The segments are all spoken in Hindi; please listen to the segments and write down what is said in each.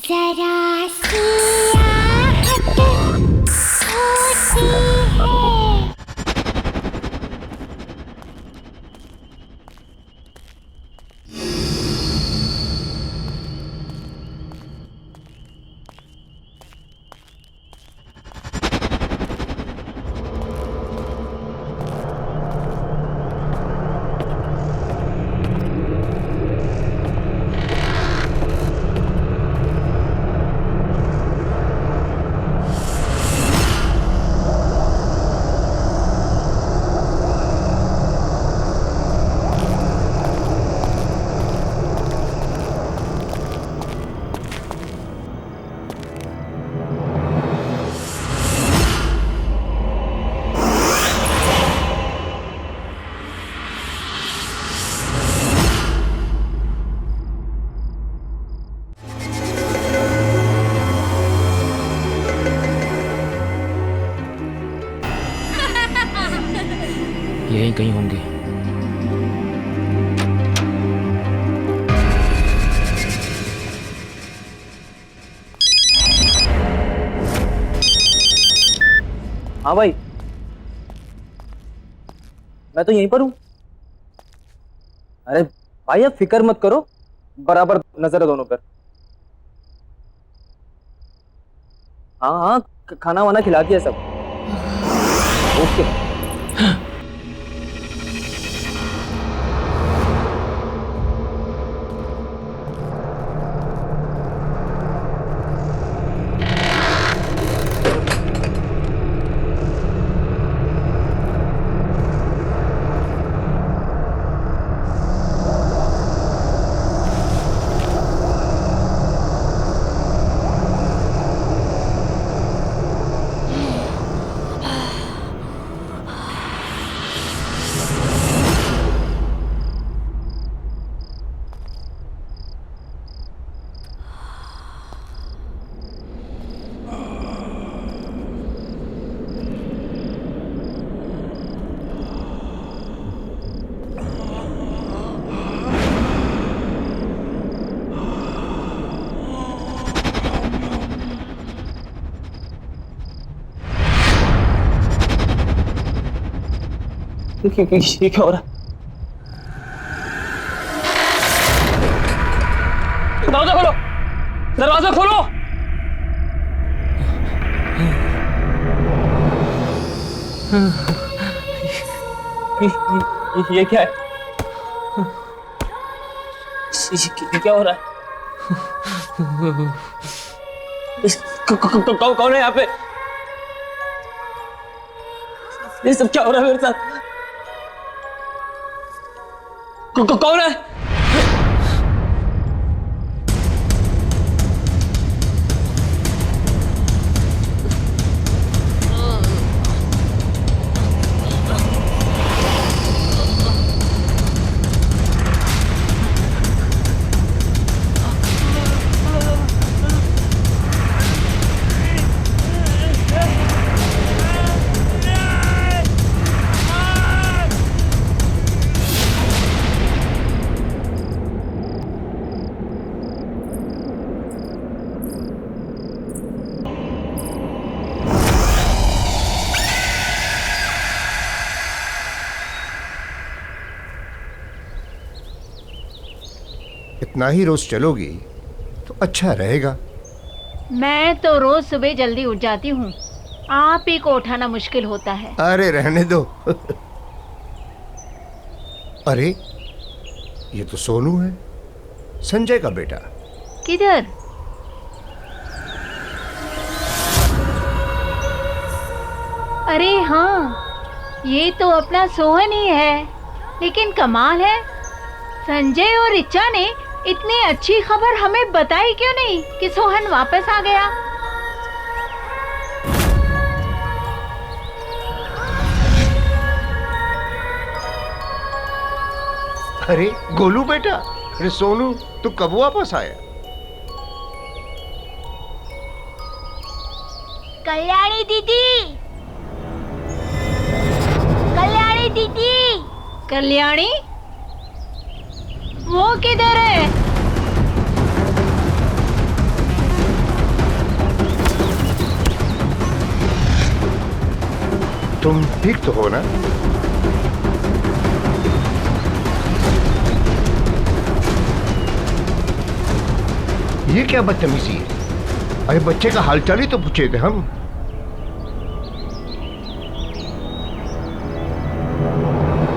जरा सी आहट होती है। यहीं कहीं होंगे। हाँ भाई, मैं तो यहीं पर हूँ। अरे भाई आप फिक्र मत करो, बराबर नजर है दोनों पर। हाँ हाँ, खाना वाना खिला दिया सब। ओके। ये क्या हो रहा है? दरवाजा खोलो, दरवाजा खोलो। ये क्या है? ये क्या हो रहा है? कौन है यहाँ पे? ये सब क्या हो रहा है मेरे साथ? कौन है? इतना ही रोज चलोगी तो अच्छा रहेगा। मैं तो रोज सुबह जल्दी उठ जाती हूँ, आप ही को उठाना मुश्किल होता है। अरे रहने दो। अरे ये तो सोनू है, संजय का बेटा। किधर? अरे हाँ, ये तो अपना सोहन ही है। लेकिन कमाल है, संजय और रिचा ने इतनी अच्छी खबर हमें बताई क्यों नहीं कि सोहन वापस आ गया। अरे गोलू बेटा, अरे सोनू तू कब वापस आया? कल्याणी दीदी, कल्याणी दीदी। कल्याणी? वो किधर है? तुम ठीक तो हो ना? ये क्या बदतमीजी है? अरे बच्चे का हालचाल ही तो पूछे थे हम।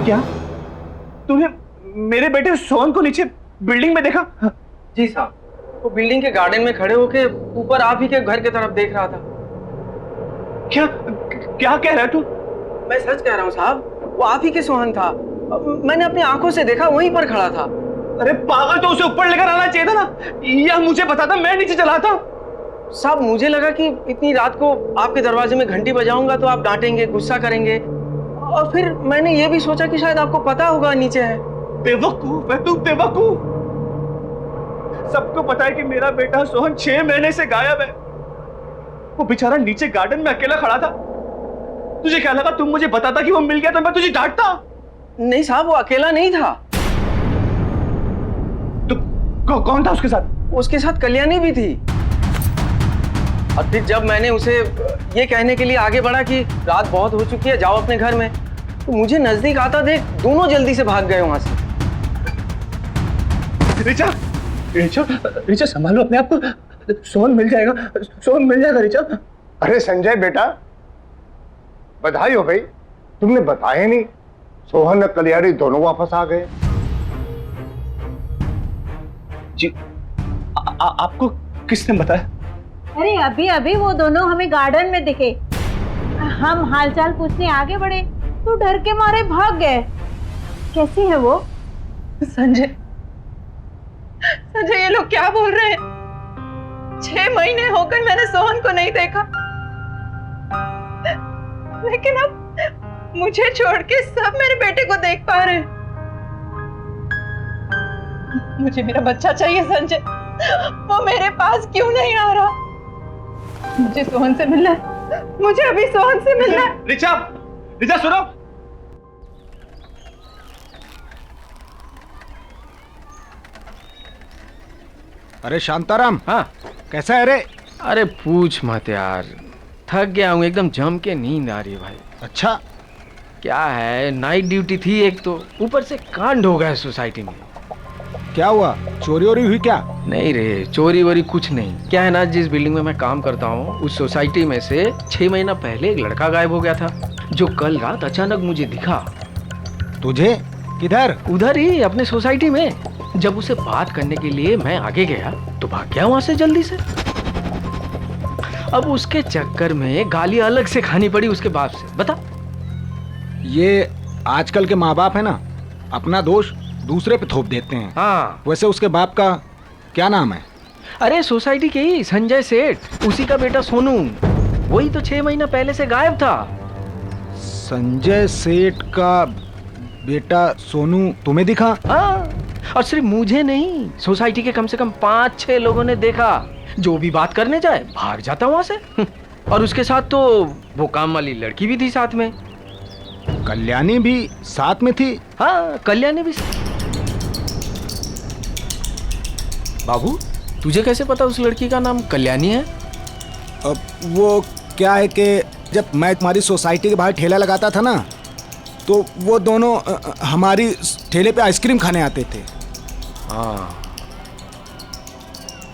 क्या तूने मेरे बेटे सोहन को नीचे बिल्डिंग में देखा? जी साहब, वो बिल्डिंग के गार्डन में खड़े होके ऊपर आप ही के घर की तरफ देख रहा था। क्या क्या कह रहा है तू? मैं सच कह रहा हूँ साहब, वो आप ही के सोहन था। मैंने अपनी आंखों से देखा, वहीं पर खड़ा था। अरे पागल, तो उसे ऊपर लेकर आना चाहिए था ना, या मुझे बताता, मैं नीचे चला था। साहब मुझे लगा कि इतनी रात को आपके दरवाजे में घंटी बजाऊंगा तो आप डांटेंगे, गुस्सा करेंगे, और फिर मैंने ये भी सोचा कि शायद आपको पता होगा नीचे है। बेवकूफ है तू, बेवकूफ। सबको पता है कि मेरा बेटा सोहन 6 महीने से गायब है। वो बेचारा नीचे गार्डन में अकेला खड़ा था। तुझे क्या लगा तुम मुझे बताता कि वो मिल गया तो मैं तुझे डांटता? नहीं साहब, वो अकेला नहीं था। तो कौन था उसके साथ? उसके साथ कल्याणी भी थी। और फिर जब मैंने उसे ये कहने के लिए आगे बढ़ा कि रात बहुत हो चुकी है, जाओ अपने घर में, तो मुझे नजदीक आता देख दोनों जल्दी से भाग गए वहां से। रिचा, रिचा, रिचा संभालो अपने आप को। सोहन मिल जाएगा, सोहन मिल जाएगा रिचा। अरे संजय बेटा, बधाई हो भाई, तुमने बताया नहीं। सोहन और कल्याणी दोनों वापस आ गए। जी, आपको किसने बताया? अरे अभी अभी वो दोनों हमें गार्डन में दिखे। हम हालचाल पूछने आगे बढ़े तो डर के मारे भाग गए। कैसी है वो? संजय, संजय ये लोग क्या बोल रहे हैं? 6 महीने हो गए मैंने सोहन को नहीं देखा, लेकिन अब मुझे छोड़ के सब मेरे बेटे को देख पा रहे हैं। मुझे मेरा बच्चा चाहिए संजय, वो मेरे पास क्यों नहीं आ रहा? मुझे सोहन से मिलना है, मुझे अभी सोहन से मिलना है। रिचा, रिचा सुनो। अरे शांताराम, हाँ कैसा है रे? अरे पूछ मत यार, थक गया हूँ एकदम, जम के नींद आ रही है भाई। अच्छा, क्या है, नाइट ड्यूटी थी एक तो, ऊपर से कांड हो गया है सोसाइटी में। क्या हुआ? चोरी वोरी हुई क्या? नहीं रे, चोरी वोरी कुछ नहीं। क्या है ना, जिस बिल्डिंग में मैं काम करता हूँ उस सोसाइटी में से 6 महीना पहले एक लड़का गायब हो गया था, जो कल रात अचानक मुझे दिखा। तुझे? किधर? उधर ही अपने सोसाइटी में। जब उसे बात करने के लिए मैं आगे गया तो भाग गया वहां से जल्दी से। अब उसके चक्कर में गाली अलग से खानी पड़ी उसके बाप से। बता। ये आजकल के माँ बाप है ना, अपना दोष दूसरे पे थोप देते हैं। हाँ। वैसे उसके बाप का क्या नाम है? अरे सोसाइटी के ही संजय सेठ, उसी का बेटा सोनू। वही तो 6 महीना पहले से गायब था। संजय सेठ का बेटा सोनू तुम्हें दिखा? हाँ, और सिर्फ मुझे नहीं, सोसाइटी के कम से कम 5-6 लोगों ने देखा। जो भी बात करने जाए भाग जाता वहां से। और उसके साथ तो वो काम वाली लड़की भी थी साथ में। कल्याणी भी साथ में थी? हाँ, कल्याणी भी। बाबू, तुझे कैसे पता उस लड़की का नाम कल्याणी है? अब वो क्या है कि जब मैं तुम्हारी सोसाइटी के बाहर ठेला लगाता था ना, तो वो दोनों हमारी ठेले पे आइसक्रीम खाने आते थे। हाँ,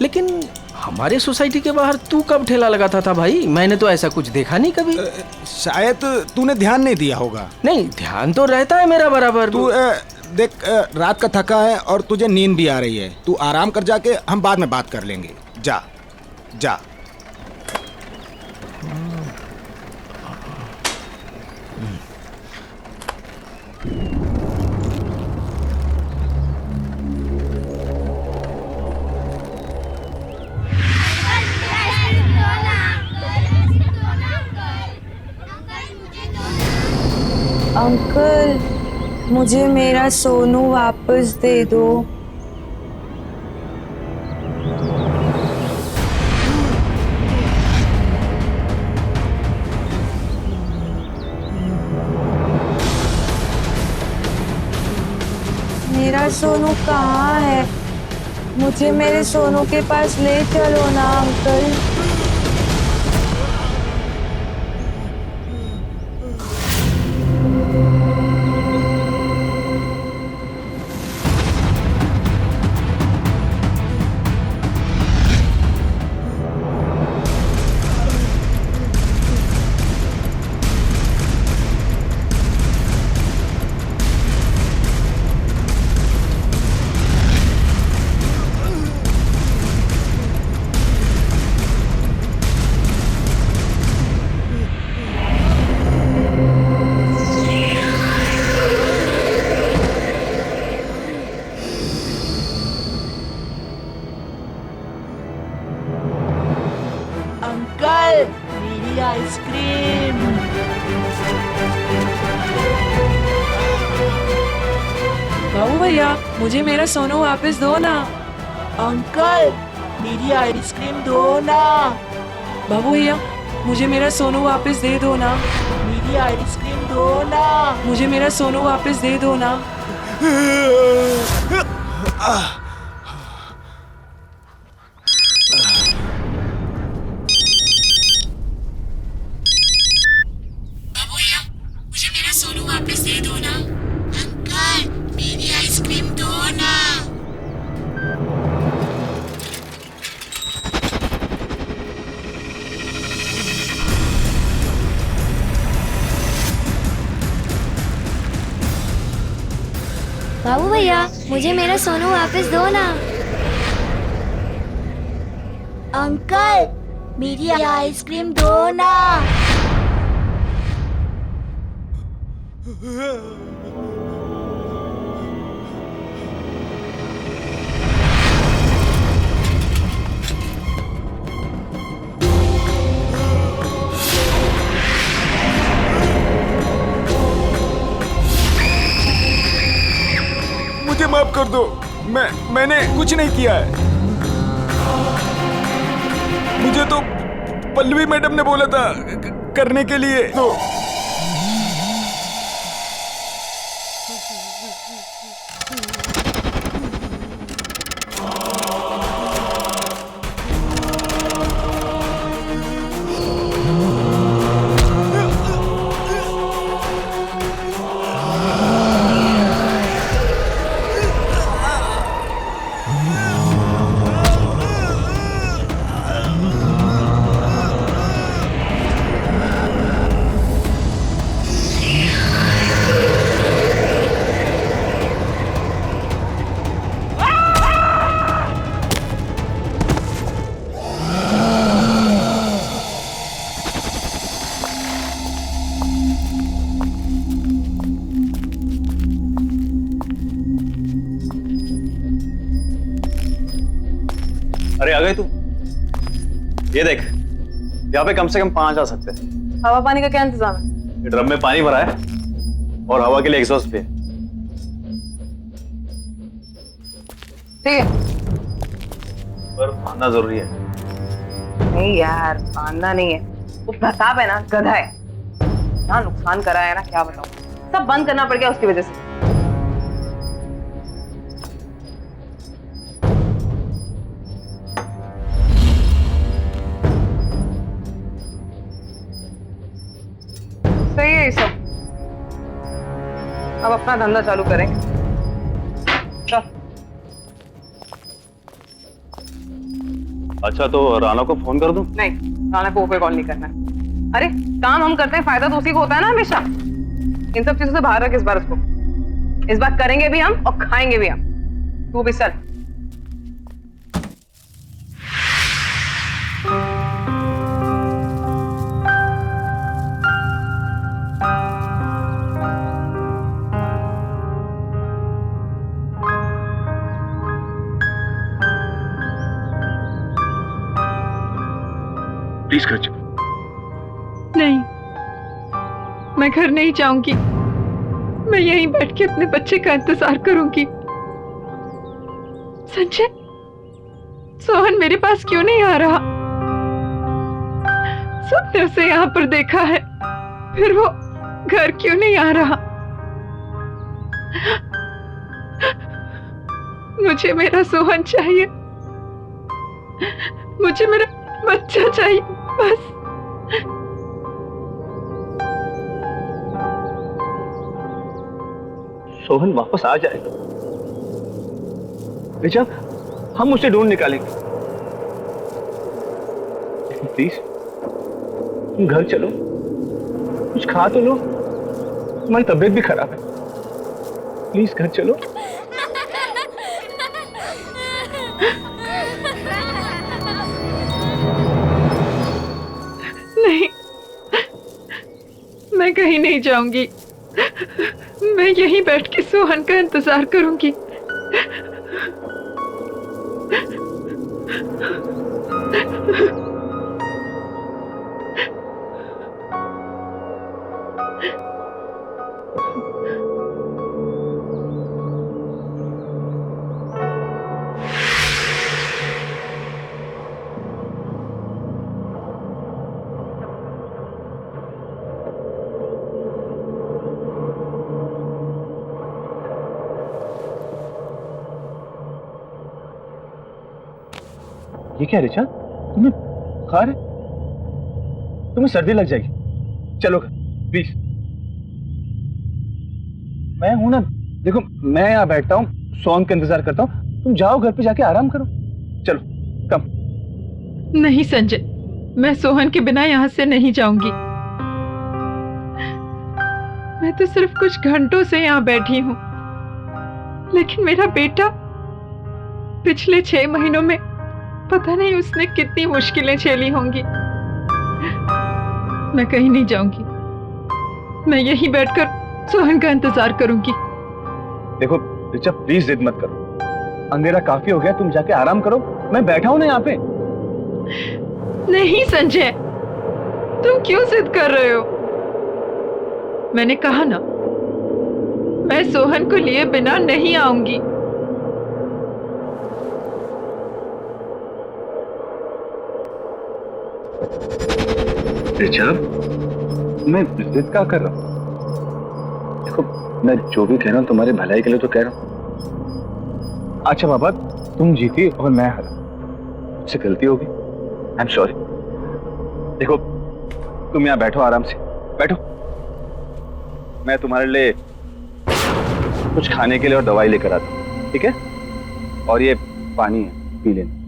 लेकिन हमारे सोसाइटी के बाहर तू कब ठेला लगाता था भाई? मैंने तो ऐसा कुछ देखा नहीं कभी। शायद तूने ध्यान नहीं दिया होगा। नहीं, ध्यान तो रहता है मेरा बराबर। तू देख, रात का थका है और तुझे नींद भी आ रही है। तू आराम कर, जाके हम बाद में बात कर लेंगे। जा जा। अंकल, मुझे मेरा सोनू वापस दे दो। मेरा सोनू कहाँ है? मुझे मेरे सोनू के पास ले चलो ना अंकल। आइसक्रीम। बाबू भैया, मुझे मेरा सोनू वापस दो ना। अंकल, मेरी आइसक्रीम दो ना। बाबू भैया, मुझे मेरा सोनू वापस दे दो ना। मेरी आइसक्रीम दो ना। मुझे मेरा सोनू वापस दे दो ना। बाबू भैया, मुझे मेरा सोनू वापस दे दो ना। अंकल, मेरी आइसक्रीम दो ना। बाबू भैया, मुझे मेरा सोनू वापस दो ना। अंकल, मेरी आइसक्रीम दो ना। मुझे माफ कर दो, मैंने कुछ नहीं किया है। मुझे तो पल्लवी मैडम ने बोला था करने के लिए। तो अरे आ गए तू? ये देख, यहाँ पे कम से कम 5 आ सकते हैं। हवा पानी का क्या इंतजाम है? ये ड्रम में पानी भरा है और हवा के लिए एग्जॉस्ट भी है। ठीक है। पर फांदना जरूरी है। नहीं यार, फांदना नहीं है, वो प्रताप है ना, गधा है। क्या नुकसान करा है ना, क्या बताऊं। सब बंद करना पड़ गया उसकी वजह से। सही है ये सब। अब अपना धंधा चालू करें। चल। अच्छा, तो राना को फोन कर दूं? नहीं, राना को कोई कॉल नहीं करना है। अरे काम हम करते हैं, फायदा तो उसी को होता है ना हमेशा। इन सब चीजों से बाहर रख इस बार उसको। इस बार करेंगे भी हम और खाएंगे भी हम। तू भी चल। प्लीज कर चुप। नहीं, मैं घर नहीं जाऊंगी। मैं यहीं बैठ के अपने बच्चे का इंतजार करूंगी। संजय, सोहन मेरे पास क्यों नहीं आ रहा? सबने उसे यहाँ पर देखा है, फिर वो घर क्यों नहीं आ रहा? मुझे मेरा सोहन चाहिए। मुझे मेरा बच्चा चाहिए, बस। सोहन वापस आ जाएगा बेचा, हम उसे ढूंढ निकालेंगे। लेकिन प्लीज तुम घर चलो, कुछ खा तो लो। तुम्हारी तबीयत भी खराब है। प्लीज घर चलो। नहीं, मैं कहीं नहीं जाऊंगी। मैं यहीं बैठ के सोहन का इंतजार करूंगी। ये क्या रिचा, तुम्हें बुखार है? तुम्हें सर्दी लग जाएगी, चलो प्लीज। मैं हूं ना, देखो मैं यहाँ बैठता हूँ, सोहन का इंतजार करता हूँ, तुम जाओ घर पे जाके आराम करो, चलो कम। नहीं संजय, मैं सोहन के बिना यहाँ से नहीं जाऊंगी। मैं तो सिर्फ कुछ घंटों से यहाँ बैठी हूँ, लेकिन मेरा बेटा पिछले 6 महीनों में पता नहीं उसने कितनी मुश्किलें झेली होंगी। मैं कहीं नहीं जाऊंगी, मैं यहीं बैठकर सोहन का इंतजार करूंगी। देखो रिचा प्लीज जिद मत करो, अंधेरा काफी हो गया, तुम जाके आराम करो, मैं बैठा हूं ना यहाँ पे। नहीं संजय, तुम क्यों जिद कर रहे हो? मैंने कहा ना, मैं सोहन को लिए बिना नहीं आऊंगी। रिचा, मैं जिद क्या कर रहा हूँ? देखो मैं जो भी कह रहा हूँ तुम्हारे भलाई के लिए तो कह रहा हूँ। अच्छा बाबा, तुम जीती और मैं हारा, मुझसे गलती होगी, आई एम सॉरी। देखो तुम यहाँ बैठो, आराम से बैठो, मैं तुम्हारे लिए कुछ खाने के लिए और दवाई लेकर आता हूँ, ठीक है? और ये पानी है, पी लेना।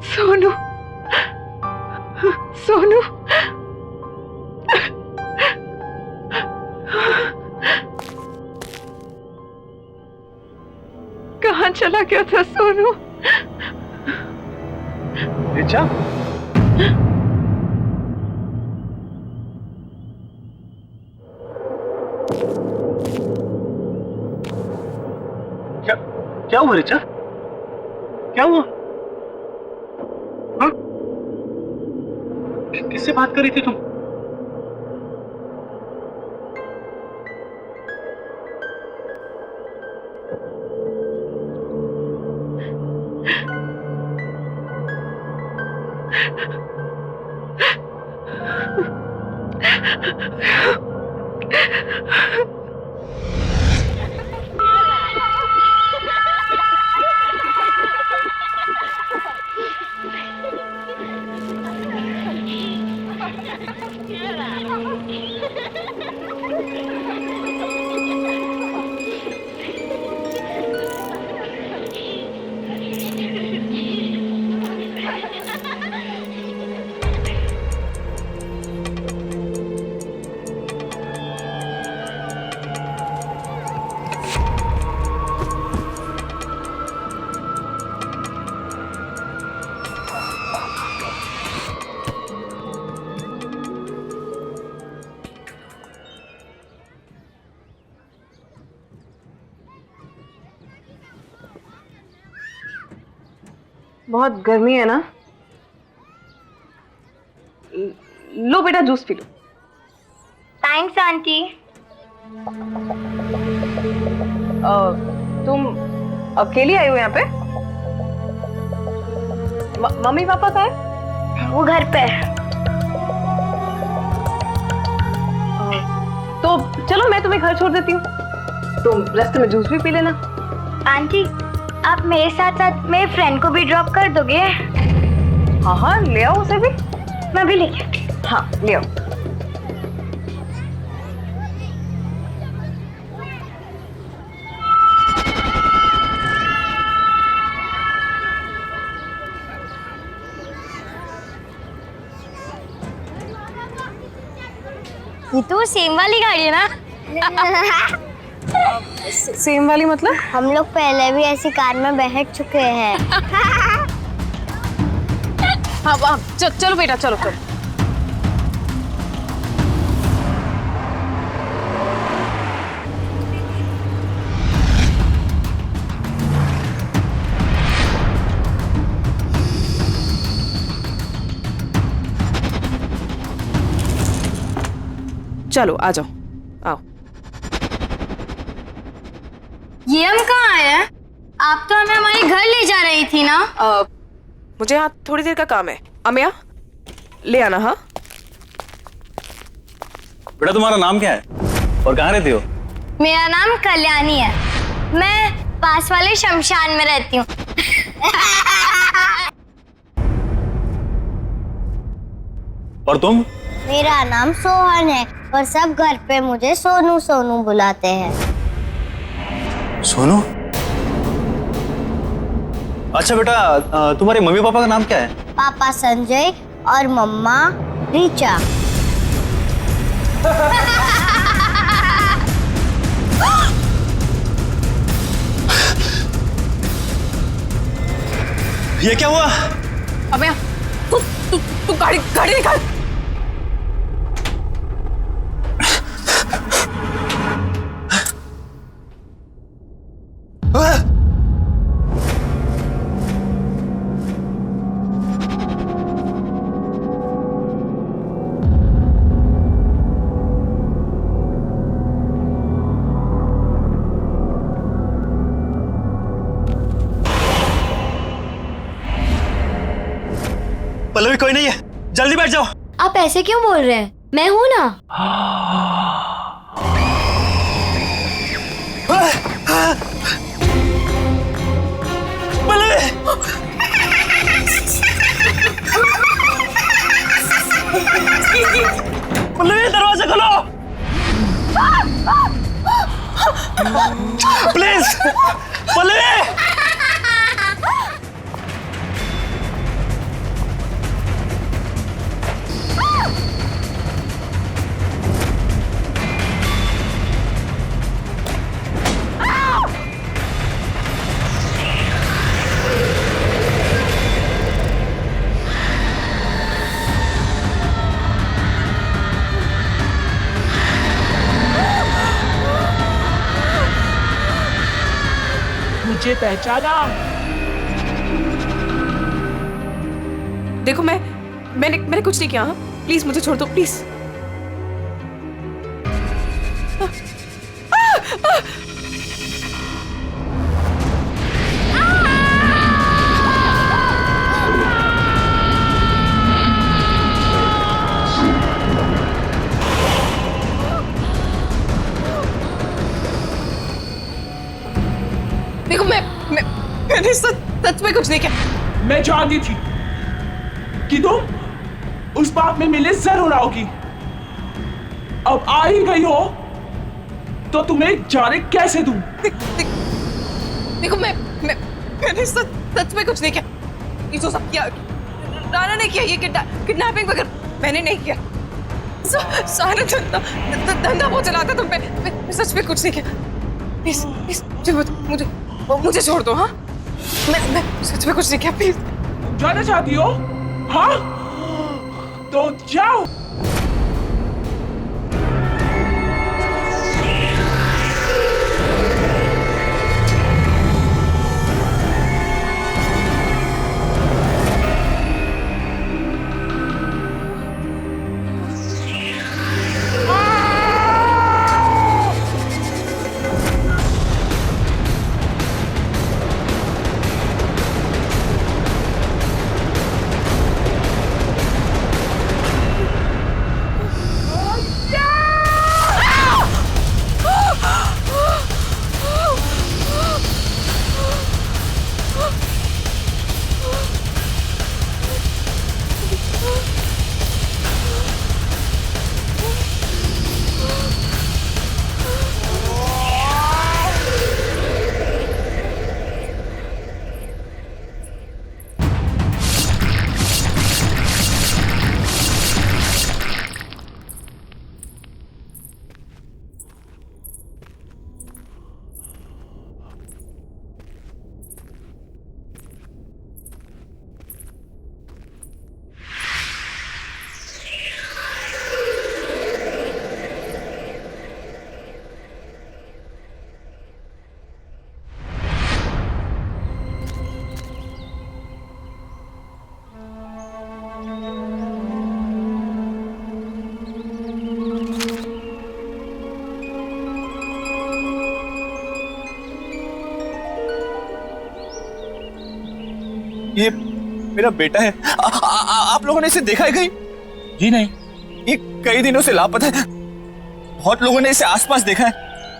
सोनू, सोनू, कहाँ चला गया था सोनू? रिचा, क्या हुआ रिचा? क्या हुआ? हाँ? किससे बात कर रही थी तुम? बहुत गर्मी है ना? लो बेटा जूस पी लो। Thanks aunty. तुम अकेली आई हो यहाँ पे? मम्मी पापा कहाँ है? वो घर पे। तो चलो मैं तुम्हें घर छोड़ देती हूँ, तुम रास्ते में जूस भी पी लेना। आंटी, आप मेरे साथ साथ मेरे फ्रेंड को भी ड्रॉप कर दोगे? हाँ हाँ, ले आओ उसे भी। मैं भी लेके आती हूँ। हाँ ले आओ। ये तो सेम वाली गाड़ी है ना? सेम वाली मतलब? हम लोग पहले भी ऐसी कार में बैठ चुके हैं। हाँ चलो बेटा चलो चलो। चलो आ जाओ, आओ। ये हम कहाँ आए हैं? आप तो हमें हमारे घर ले जा रही थी ना? मुझे यहाँ थोड़ी देर का काम है। अमिया ले आना। हाँ बेटा तुम्हारा नाम क्या है और कहाँ रहती हो? मेरा नाम कल्याणी है, मैं पास वाले शमशान में रहती हूँ। और तुम? मेरा नाम सोहन है और सब घर पे मुझे सोनू सोनू बुलाते हैं। सोनू? अच्छा बेटा, तुम्हारे मम्मी पापा का नाम क्या है? पापा संजय और मम्मा रीचा। ये क्या हुआ? अबे तू गाड़ी निकाल। पल्लवी कोई नहीं है, जल्दी बैठ जाओ। आप ऐसे क्यों बोल रहे हैं? मैं हूं ना। पल्लवी! पल्लवी दरवाजा खोलो प्लीज। पल्लवी! मुझे पहचाना? देखो मैंने कुछ नहीं किया। हाँ प्लीज मुझे छोड़ दो प्लीज। देखो मैंने सच में कुछ नहीं किया। मैं जानती थी कि तुम उस बात में मिले जरूर आओगी। अब आ ही गई हो तो तुम्हें जाने कैसे दूं? देखो मैंने सच में कुछ नहीं किया। ये जो सब किया राना ने किया, ये किडनैपिंग वगैरह मैंने नहीं किया। सारा धंधा वो चलाता तो मैं सच में कुछ नहीं किया। प्लीज मुझे छोड़ दो। हाँ मैं सच में कुछ नहीं किया। प्लीज। जाना चाहती हो? हाँ तो जाओ। ये मेरा बेटा है। आप लोगों ने इसे देखा है कहीं? जी नहीं। ये कई दिनों से लापता है। बहुत लोगों ने इसे आसपास देखा है।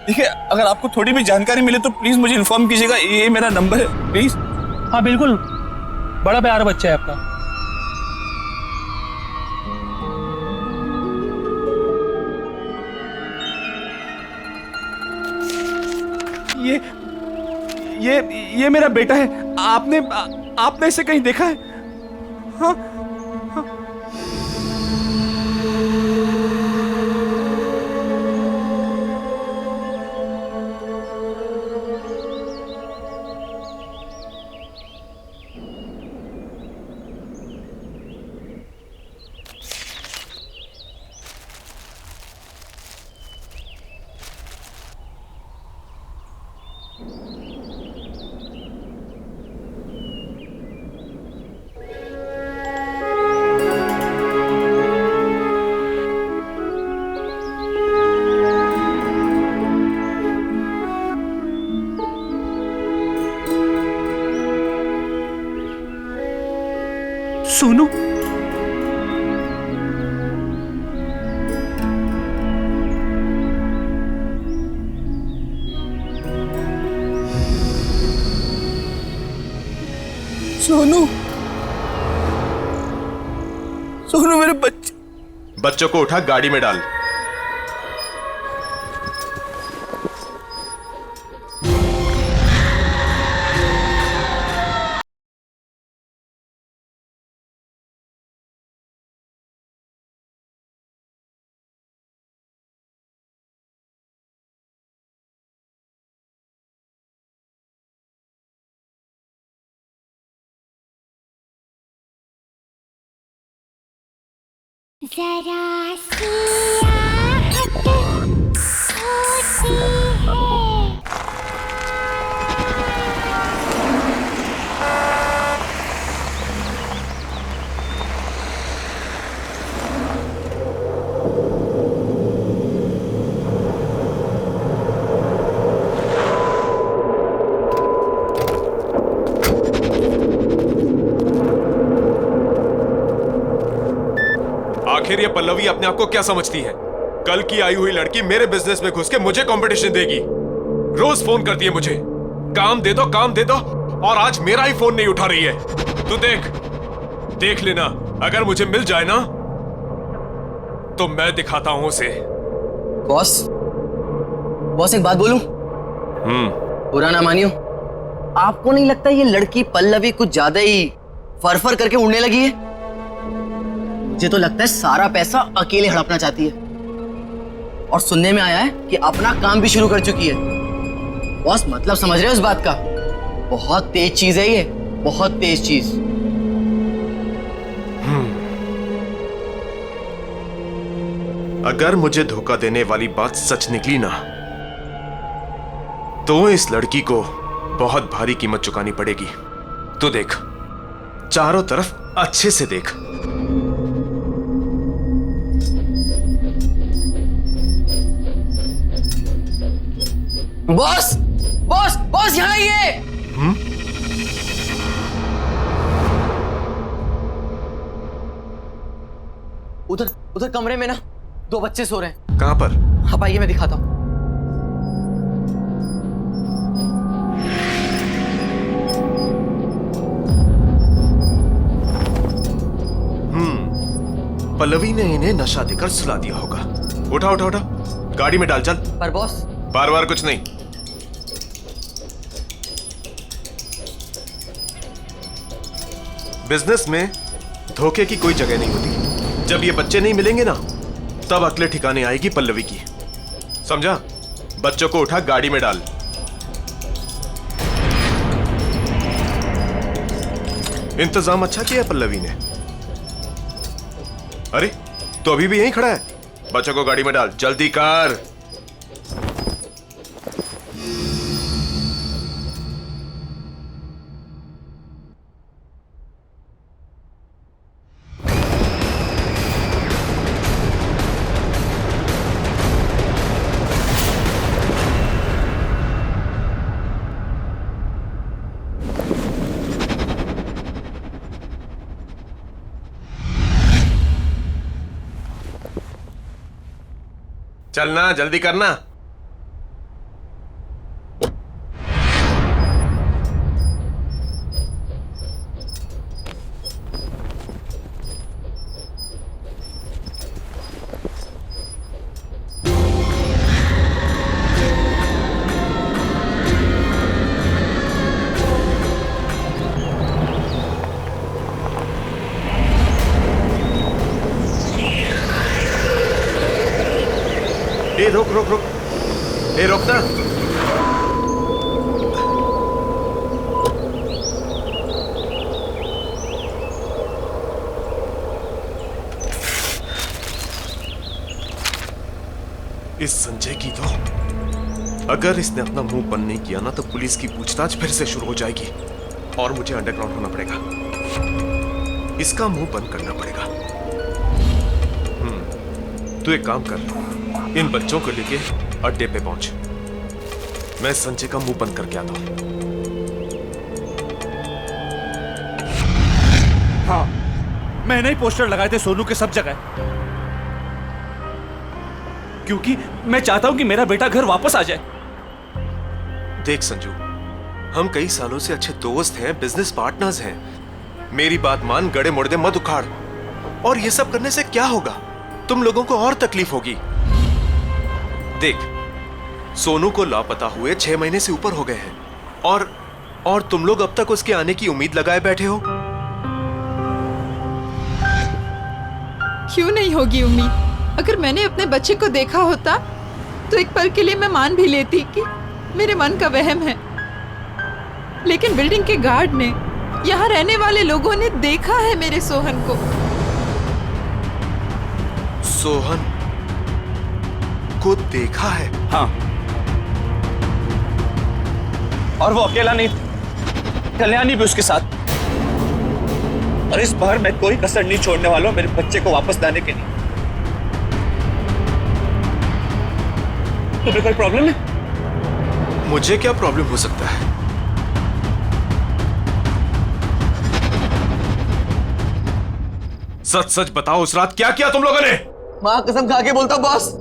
देखिए, अगर आपको थोड़ी भी जानकारी मिले तो प्लीज मुझे इन्फॉर्म कीजिएगा। ये मेरा नंबर है, प्लीज। हाँ बिल्कुल, बड़ा प्यारा बच्चा है आपका। ये मेरा बेटा है। आपने इसे कहीं देखा है? हाँ? सोनू, सोनू, सोनू मेरे बच्चों को उठा गाड़ी में डाल। जरा सी आहट होती है। आखिर ये पल्लवी अपने आप को क्या समझती है? कल की आई हुई लड़की मेरे बिजनेस में घुस के मुझे कंपटीशन देगी। रोज फोन करती है मुझे, काम दे दो काम दे दो, और आज मेरा ही फोन नहीं उठा रही है। तू देख लेना, अगर मुझे मिल जाए ना तो मैं दिखाता हूं उसे। बॉस एक बात बोलूं? बुरा ना मानियो, आपको नहीं लगता ये लड़की पल्लवी कुछ ज्यादा ही फरफर करके उड़ने लगी है? मुझे तो लगता है सारा पैसा अकेले हड़पना चाहती है, और सुनने में आया है कि अपना काम भी शुरू कर चुकी है। बॉस मतलब समझ रहे हो इस बात का? बहुत तेज चीज है ये, बहुत तेज चीज। अगर मुझे धोखा देने वाली बात सच निकली ना तो इस लड़की को बहुत भारी कीमत चुकानी पड़ेगी। तो देख, चारों तरफ अच्छे से देख। बॉस बॉस बॉस यहाँ आइए। उधर उधर कमरे में ना 2 बच्चे सो रहे हैं। कहां पर? आप आइए, मैं दिखाता हूं। पल्लवी ने इन्हें नशा देकर सुला दिया होगा। उठा उठा उठा, गाड़ी में डाल, चल। पर बॉस, बार बार कुछ नहीं। बिजनेस में धोखे की कोई जगह नहीं होती। जब ये बच्चे नहीं मिलेंगे ना, तब अगले ठिकाने आएगी पल्लवी की। समझा? बच्चों को उठा गाड़ी में डाल। इंतजाम अच्छा किया पल्लवी ने। अरे, तो अभी भी यहीं खड़ा है? बच्चों को गाड़ी में डाल, जल्दी कर। चलना, जल्दी करना। रुक रुक रुक, रुक ना। इस संजय की तो, अगर इसने अपना मुंह बंद नहीं किया ना तो पुलिस की पूछताछ फिर से शुरू हो जाएगी और मुझे अंडरग्राउंड होना पड़ेगा। इसका मुंह बंद करना पड़ेगा। तू एक काम कर, इन बच्चों को लेके अड्डे पे पहुंच। मैं संजय का मुंह बंद करके आता हूं। हाँ, मैंने ही पोस्टर लगाए थे सोनू के सब जगह, क्योंकि मैं चाहता हूं कि मेरा बेटा घर वापस आ जाए। देख संजू, हम कई सालों से अच्छे दोस्त हैं, बिजनेस पार्टनर्स हैं। मेरी बात मान, गड़े मुड़दे मत उखाड़। और ये सब करने से क्या होगा? तुम लोगों को और तकलीफ होगी। देख, सोनू को लापता हुए 6 महीने से ऊपर हो गए हैं और तुम लोग अब तक उसके आने की उम्मीद लगाए बैठे हो। क्यों नहीं होगी उम्मीद? अगर मैंने अपने बच्चे को देखा होता तो एक पल के लिए मैं मान भी लेती कि मेरे मन का वहम है। लेकिन बिल्डिंग के गार्ड ने, यहाँ रहने वाले लोगों ने देखा है मेरे सोहन को। सोहन को देखा है? हाँ, और वो अकेला नहीं था, कल्याणी भी उसके साथ। और इस बार मैं कोई कसर नहीं छोड़ने वाला हूं मेरे बच्चे को वापस लाने के लिए। तुम्हें कोई प्रॉब्लम है? मुझे क्या प्रॉब्लम हो सकता है? सच सच बताओ, उस रात क्या किया तुम लोगों ने? माँ कसम खा के बोलता बॉस,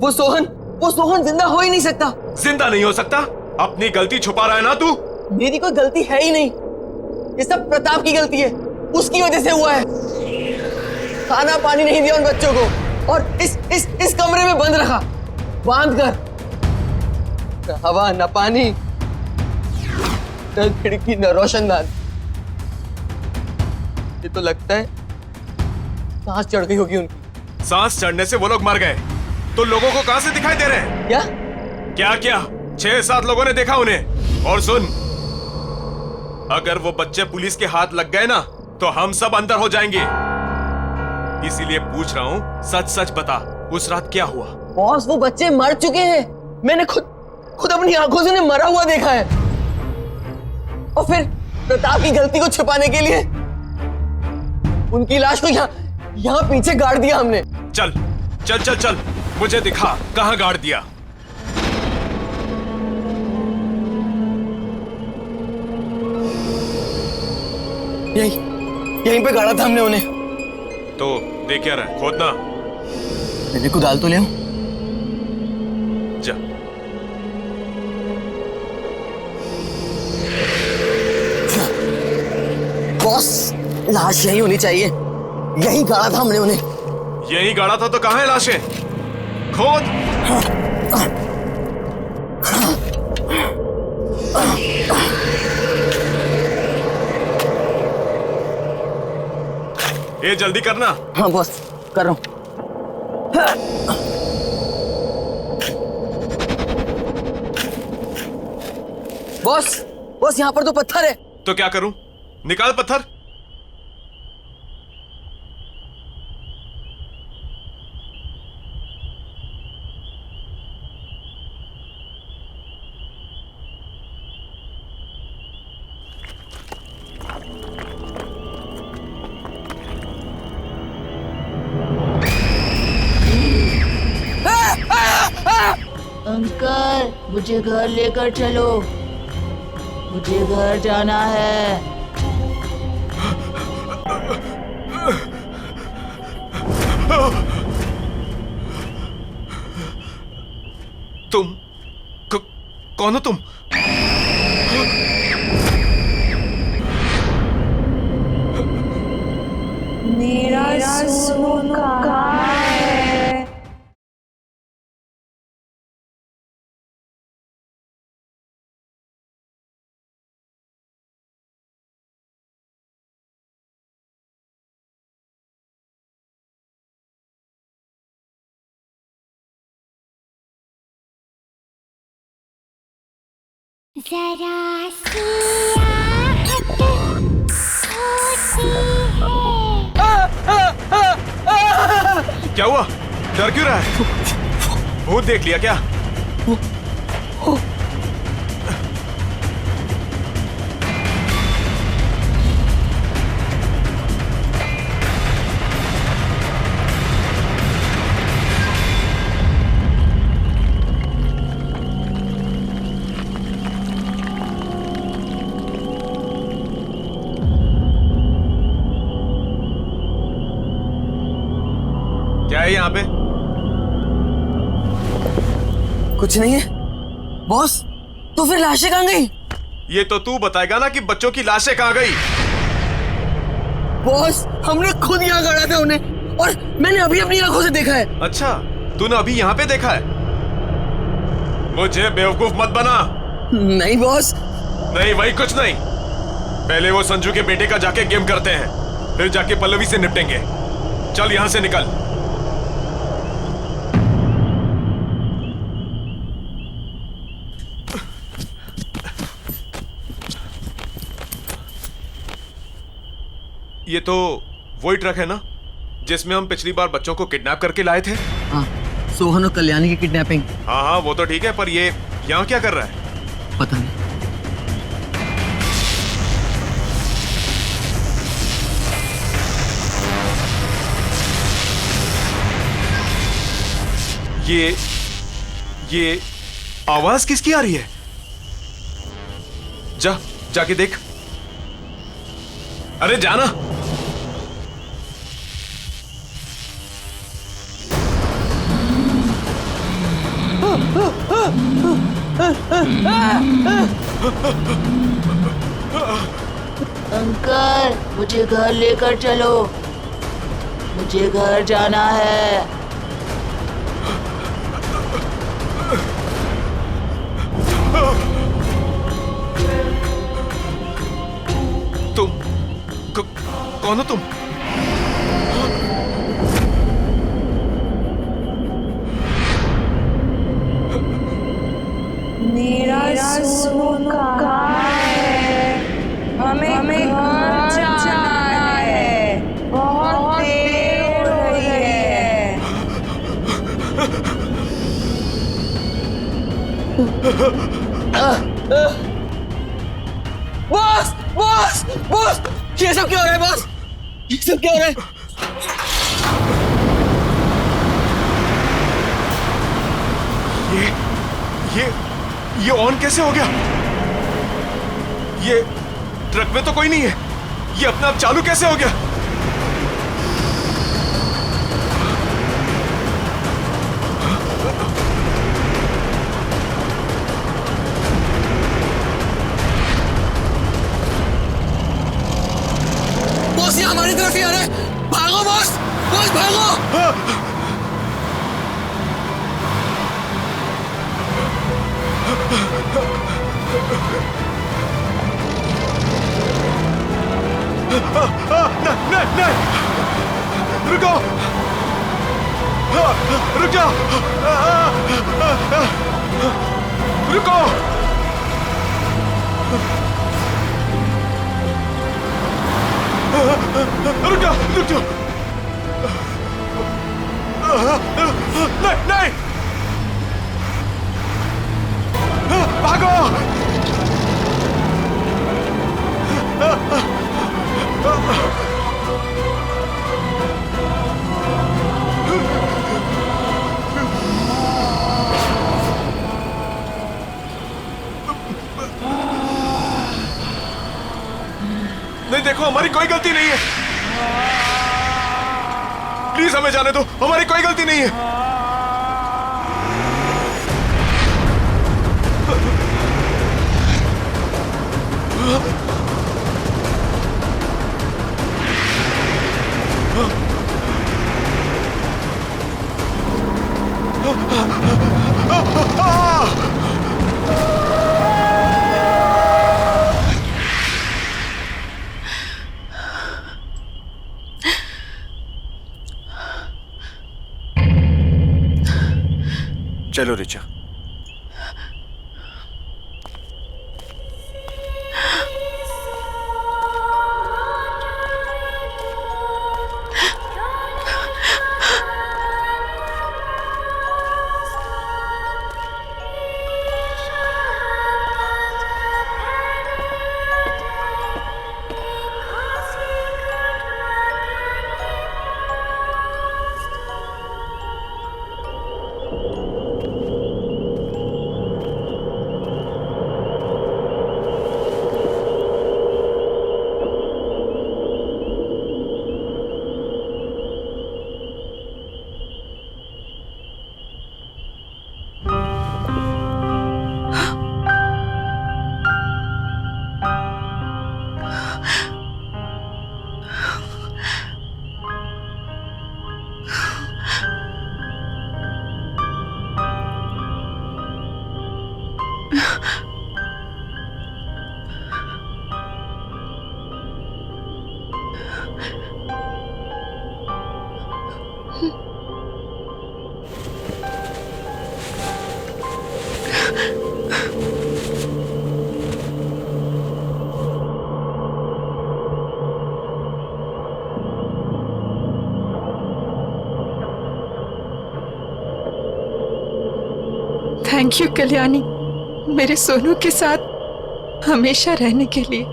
वो सोहन जिंदा हो ही नहीं सकता। जिंदा नहीं हो सकता? अपनी गलती छुपा रहा है ना तू? मेरी कोई गलती है ही नहीं, ये सब प्रताप की गलती है, उसकी वजह से हुआ है। खाना पानी नहीं दिया उन बच्चों को और इस कमरे में बंद रखा, बांध कर। न हवा न पानी, न खिड़की न रोशनदान। ये तो लगता है सांस चढ़ गई होगी उनकी। सांस चढ़ने से वो लोग मर गए तो लोगों को कहां से दिखाई दे रहे हैं? क्या 6-7 लोगों ने देखा उन्हें। और सुन, अगर वो बच्चे पुलिस के हाथ लग गए ना तो हम सब अंदर हो जाएंगे। इसीलिए पूछ रहा हूं, सच सच बता, उस रात क्या हुआ? बॉस, वो बच्चे मर चुके हैं। मैंने खुद अपनी आंखों से उन्हें मरा हुआ देखा है। और फिर प्रताप की गलती को छुपाने के लिए उनकी लाश को यहाँ पीछे गाड़ दिया हमने। चल चल चल चल, मुझे दिखा कहां गाड़ दिया। यहीं पे गाड़ा था हमने उन्हें। तो देख क्या रहा है, खोदना। मैंने कुदाल तो ले आऊं? जा। बॉस, लाश यही होनी चाहिए। यही गाड़ा था हमने उन्हें। यही गाड़ा था तो कहां है लाशें? खोद। ये जल्दी करना। हाँ बॉस, कर रहा हूं। बॉस, यहाँ पर तो पत्थर है। तो क्या करूं? निकाल पत्थर। अंकल, मुझे घर लेकर चलो, मुझे घर जाना है। तुम कौन हो तुम? मेरा सोनू कहाँ है? जरा सी आहट होती है। क्या हुआ? डर क्यों रहा है? भूत देख लिया क्या? क्या है यहाँ पे? कुछ नहीं है बॉस। तो फिर लाशें कहाँ गई? ये तो तू बताएगा ना कि बच्चों की लाशें कहाँ गई। बॉस हमने खुद यहाँ गाड़ा था उन्हें, और मैंने अभी अपनी आंखों से देखा है। अच्छा, तूने अभी यहाँ पे देखा है? मुझे बेवकूफ मत बना। नहीं बॉस। नहीं वही कुछ नहीं। पहले वो संजू के बेटे का जाके गेम करते हैं, फिर जाके पल्लवी से निपटेंगे। चल यहाँ से निकल। ये तो वही ट्रक है ना जिसमें हम पिछली बार बच्चों को किडनैप करके लाए थे? हाँ, सोहन और कल्याणी की किडनैपिंग। हाँ हाँ वो तो ठीक है, पर ये यहाँ क्या कर रहा है? पता नहीं। ये आवाज किसकी आ रही है? जाके देख। अरे जाना। अंकल मुझे घर लेकर चलो, मुझे घर जाना है। तुम कौन हो तुम? मेरा सोनू कहाँ है? हमें घर जाना है, बहुत देर हो रही है। बॉस बॉस बॉस, ये सब क्या हो रहा है बॉस? ये सब क्या हो रहा है? ये ऑन कैसे हो गया? ये ट्रक में तो कोई नहीं है, ये अपने आप चालू कैसे हो गया? बॉस ये हमारी तरफ ही आ रहा है। भागो बॉस, बॉस भागो। नहीं, रुको, रुक जाओ, रुको। रुक जाओ, नहीं, भागो। नहीं देखो, हमारी कोई गलती नहीं है, प्लीज हमें जाने दो, हमारी कोई गलती नहीं है। चलो रिचा। थैंक यू कल्याणी, मेरे सोनू के साथ हमेशा रहने के लिए।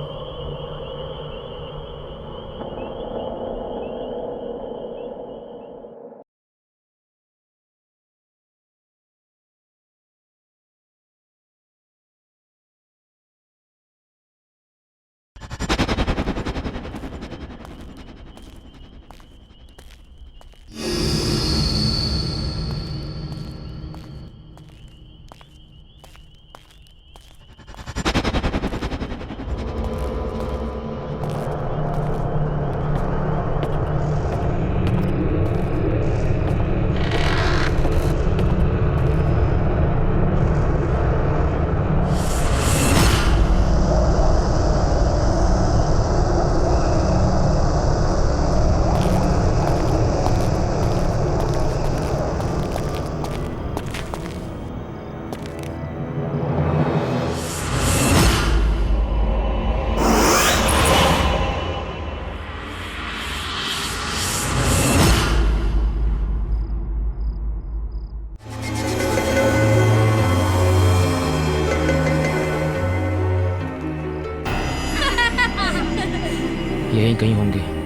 यहीं कहीं होंगे।